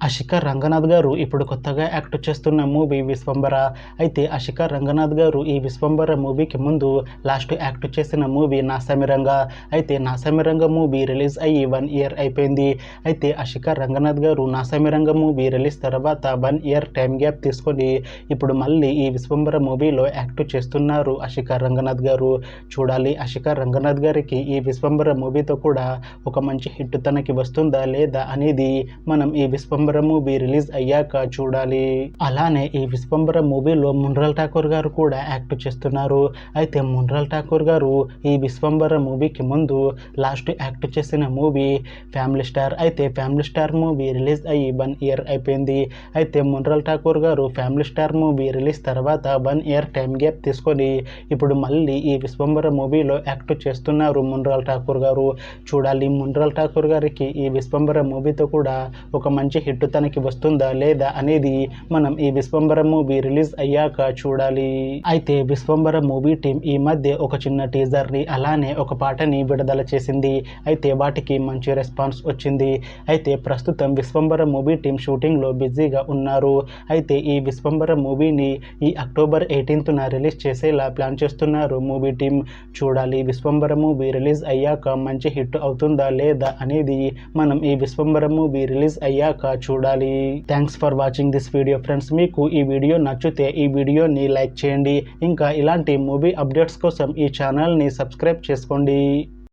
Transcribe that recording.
అషిక రంగనాథ్ గారు ఇప్పుడు కొత్తగా యాక్ట్ చేస్తున్న మూవీ విశ్వంబర. అయితే అషిక రంగనాథ్ గారు ఈ విశ్వంబర మూవీకి ముందు లాస్ట్ యాక్ట్ చేసిన మూవీ నాసమిరంగా. అయితే నాసమిరంగ మూవీ రిలీజ్ అయ్యి 1 ఇయర్ అయిపోయింది. అయితే అషిక రంగనాథ్ గారు నాసమిరంగ మూవీ రిలీజ్ తర్వాత 1 ఇయర్ టైం గ్యాప్ తీసుకొని ఇప్పుడు మళ్ళీ ఈ విశ్వంబర మూవీలో యాక్ట్ చేస్తున్నారు అషిక రంగనాథ్ గారు. చూడాలి అషిక రంగనాథ్ గారికి ఈ విశ్వంబర మూవీతో కూడా ఒక మంచి హిట్ తనకి వస్తుందా లేదా అనేది మనం ఈ విశ్వంబర మూవీ రిలీజ్ అయ్యాక చూడాలి. అలానే ఈ విశ్వంబర మూవీలో మున్రల్ ఠాకూర్ గారు కూడా యాక్ట్ చేస్తున్నారు. అయితే మున్రల్ ఠాకూర్ గారు ఈ విశ్వంబర మూవీకి ముందు లాస్ట్ యాక్ట్ చేసిన మూవీ ఫ్యామిలీ స్టార్. అయితే ఫ్యామిలీ స్టార్ మూవీ రిలీజ్ అయ్యి 1 ఇయర్ అయిపోయింది. అయితే మున్రల్ ఠాకూర్ గారు ఫ్యామిలీ స్టార్ మూవీ రిలీజ్ తర్వాత 1 ఇయర్ టైం గ్యాప్ తీసుకొని ఇప్పుడు మళ్ళీ ఈ విశ్వంబర మూవీలో యాక్ట్ చేస్తున్నారు మున్రల్ ఠాకూర్ గారు. చూడాలి మున్రల్ ఠాకూర్ గారికి ఈ విశ్వంబర మూవీతో కూడా ఒక మంచి హిట్ తనకి వస్తుందా లేదా అనేది మనం ఈ విశ్వంబర మూవీ రిలీజ్ అయ్యాక చూడాలి. అయితే విశ్వంబర మూవీ టీం ఈ మధ్య ఒక చిన్న టీజర్ ని అలానే ఒక పాటని విడుదల చేసింది. అయితే వాటికి మంచి రెస్పాన్స్ వచ్చింది. అయితే ప్రస్తుతం విశ్వంబర మూవీ టీం షూటింగ్ లో బిజీగా ఉన్నారు. అయితే ఈ విశ్వంబర మూవీని ఈ అక్టోబర్ 18న రిలీజ్ చేసేలా ప్లాన్ చేస్తున్నారు మూవీ టీం. చూడాలి విశ్వంబర మూవీ రిలీజ్ అయ్యాక మంచి హిట్ అవుతుందా లేదా అనేది మనం ఈ విశ్వంబర మూవీ రిలీజ్ అయ్యాక చూడాలి. Thanks for watching this video friends. మీకు ఈ వీడియో నచ్చితే ఈ వీడియోని లైక్ చేయండి. ఇంకా ఇలాంటి మూవీ అప్డేట్స్ కోసం ఈ ఛానల్ని సబ్స్క్రైబ్ చేసుకోండి.